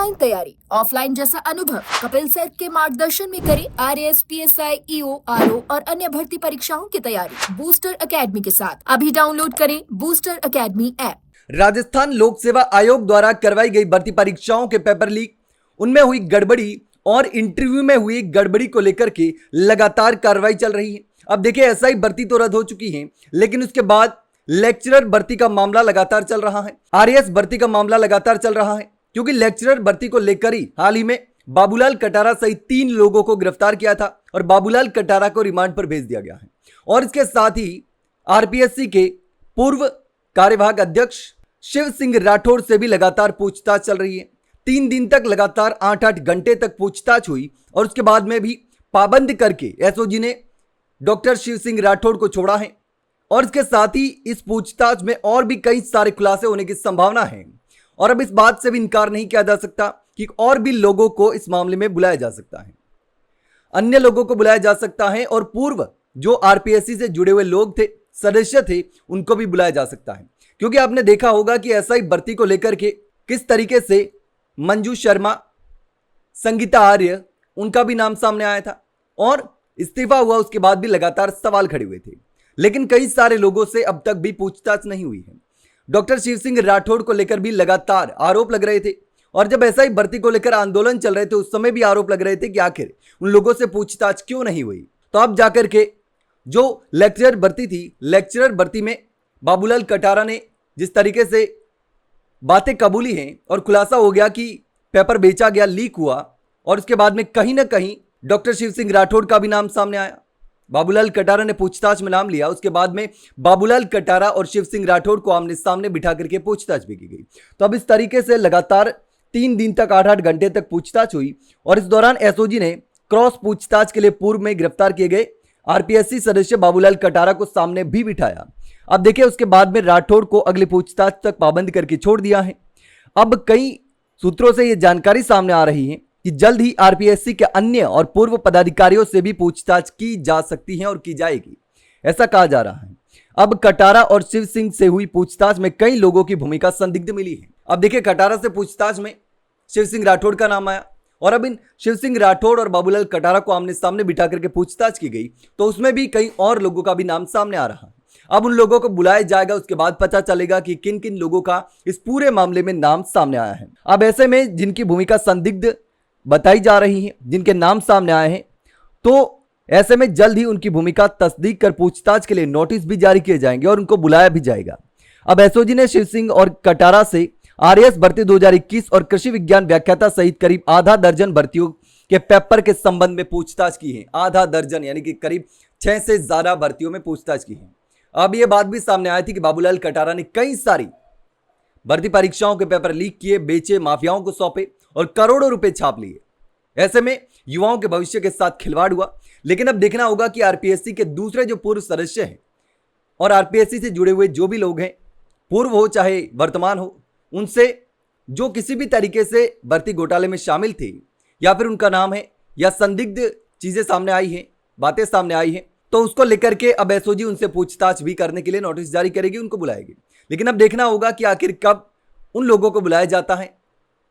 Online तैयारी, offline जैसा अनुभव कपिल सर के मार्गदर्शन में करें आरएएस, पीएसआई, ईओ, आरओ और अन्य भर्ती परीक्षाओं की तैयारी बूस्टर एकेडमी के साथ। अभी डाउनलोड करें बूस्टर एकेडमी ऐप। राजस्थान लोक सेवा आयोग द्वारा करवाई गई भर्ती परीक्षाओं के पेपर लीक, उनमें हुई गड़बड़ी और इंटरव्यू में हुई गड़बड़ी को लेकर के लगातार कार्रवाई चल रही है। अब देखिए, एसआई भर्ती तो रद्द हो चुकी है, लेकिन उसके बाद लेक्चरर भर्ती का मामला लगातार चल रहा है। आरएएस भर्ती का मामला लगातार चल रहा है, क्योंकि लेक्चरर भर्ती को लेकर ही हाल ही में बाबूलाल कटारा सहित 3 लोगों को गिरफ्तार किया था और बाबूलाल कटारा को रिमांड पर भेज दिया गया है। और इसके साथ ही आरपीएससी के पूर्व कार्यवाहक अध्यक्ष शिव सिंह राठौड़ से भी लगातार पूछताछ चल रही है। 3 दिन तक लगातार 8-8 घंटे तक पूछताछ हुई और उसके बाद में भी पाबंद करके एसओजी ने डॉक्टर शिव सिंह राठौड़ को छोड़ा है। और इसके साथ ही इस पूछताछ में और भी कई सारे खुलासे होने की संभावना है। और अब इस बात से भी इनकार नहीं किया जा सकता कि और भी लोगों को इस मामले में बुलाया जा सकता है, अन्य लोगों को बुलाया जा सकता है और पूर्व जो आरपीएससी से जुड़े हुए लोग थे, सदस्य थे, उनको भी बुलाया जा सकता है। क्योंकि आपने देखा होगा कि एसआई भर्ती को लेकर के किस तरीके से मंजू शर्मा, संगीता आर्य, उनका भी नाम सामने आया था और इस्तीफा हुआ उसके बाद भी लगातार सवाल खड़े हुए थे, लेकिन कई सारे लोगों से अब तक भी पूछताछ नहीं हुई है। डॉक्टर शिव सिंह राठौड़ को लेकर भी लगातार आरोप लग रहे थे और जब एसआई भर्ती को लेकर आंदोलन चल रहे थे उस समय भी आरोप लग रहे थे कि आखिर उन लोगों से पूछताछ क्यों नहीं हुई। तो अब जाकर के जो लेक्चरर भर्ती थी, लेक्चरर भर्ती में बाबूलाल कटारा ने जिस तरीके से बातें कबूली हैं और खुलासा हो गया कि पेपर बेचा गया, लीक हुआ और उसके बाद में कहीं ना कहीं डॉक्टर शिव सिंह राठौड़ का भी नाम सामने आया। बाबूलाल कटारा ने पूछताछ में नाम लिया, उसके बाद में बाबूलाल कटारा और शिव सिंह राठौड़ को आमने सामने बिठा करके पूछताछ भी की गई। तो अब इस तरीके से लगातार 3 दिन तक 8-8 घंटे तक पूछताछ हुई और इस दौरान एसओजी ने क्रॉस पूछताछ के लिए पूर्व में गिरफ्तार किए गए आरपीएससी सदस्य बाबूलाल कटारा को सामने भी बिठाया। अब देखिए, उसके बाद में राठौड़ को अगली पूछताछ तक पाबंद करके छोड़ दिया है। अब कई सूत्रों से यह जानकारी सामने आ रही है कि जल्द ही आरपीएससी के अन्य और पूर्व पदाधिकारियों से भी पूछताछ की जा सकती है और की जाएगी, ऐसा कहा जा रहा है। अब कटारा और शिव सिंह से हुई पूछताछ में कई लोगों की भूमिका संदिग्ध मिली है। अब देखिए, कटारा से पूछताछ में शिव सिंह राठौड़ का नाम आया और अब इन शिव सिंह राठौड़ और बाबूलाल कटारा को आमने सामने बिठा करके पूछताछ की गई तो उसमें भी कई और लोगों का भी नाम सामने आ रहा है। अब उन लोगों को बुलाया जाएगा, उसके बाद पता चलेगा कि किन किन लोगों का इस पूरे मामले में नाम सामने आया है। अब ऐसे में जिनकी भूमिका संदिग्ध बताई जा रही है, जिनके नाम सामने आए हैं, तो ऐसे में जल्द ही उनकी भूमिका तस्दीक कर पूछताछ के लिए नोटिस भी जारी किए जाएंगे और उनको बुलाया भी जाएगा। अब एसओजी ने शिव सिंह और कटारा से आरएएस भर्ती 2021 और कृषि विज्ञान व्याख्याता सहित करीब आधा दर्जन भर्तियों के पेपर के संबंध में पूछताछ की है। आधा दर्जन यानी कि करीब 6 से ज्यादा भर्तियों में पूछताछ की है। अब यह बात भी सामने आई थी कि बाबूलाल कटारा ने कई सारी भर्ती परीक्षाओं के पेपर लीक किए, बेचे, माफियाओं को सौंपे और करोड़ों रुपए छाप लिए। ऐसे में युवाओं के भविष्य के साथ खिलवाड़ हुआ। लेकिन अब देखना होगा कि आरपीएससी के दूसरे जो पूर्व सदस्य हैं और आरपीएससी से जुड़े हुए जो भी लोग हैं, पूर्व हो चाहे वर्तमान हो, उनसे जो किसी भी तरीके से भर्ती घोटाले में शामिल थे या फिर उनका नाम है या संदिग्ध चीजें सामने आई हैं, बातें सामने आई हैं, तो उसको लेकर के अब एसओजी उनसे पूछताछ भी करने के लिए नोटिस जारी करेगी, उनको बुलाएगी। लेकिन अब देखना होगा कि आखिर कब उन लोगों को बुलाया जाता है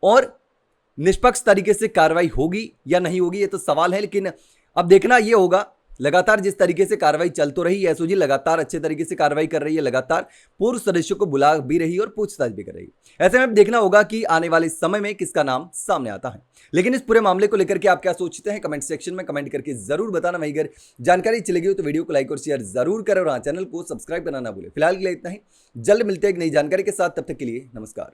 और निष्पक्ष तरीके से कार्रवाई होगी या नहीं होगी, ये तो सवाल है। लेकिन अब देखना ये होगा, लगातार जिस तरीके से कार्रवाई चल तो रही है, एसओजी लगातार अच्छे तरीके से कार्रवाई कर रही है, लगातार पूर्व सदस्यों को बुला भी रही है और पूछताछ भी कर रही है। ऐसे में देखना होगा कि आने वाले समय में किसका नाम सामने आता है। लेकिन इस पूरे मामले को लेकर के आप क्या सोचते हैं, कमेंट सेक्शन में कमेंट करके जरूर बताना। वहीं अगर जानकारी अच्छी लगी हो तो वीडियो को लाइक और शेयर जरूर करें और चैनल को सब्सक्राइब करना ना भूलें। फिलहाल के लिए इतना ही, जल्द मिलते हैं एक नई जानकारी के साथ, तब तक के लिए नमस्कार।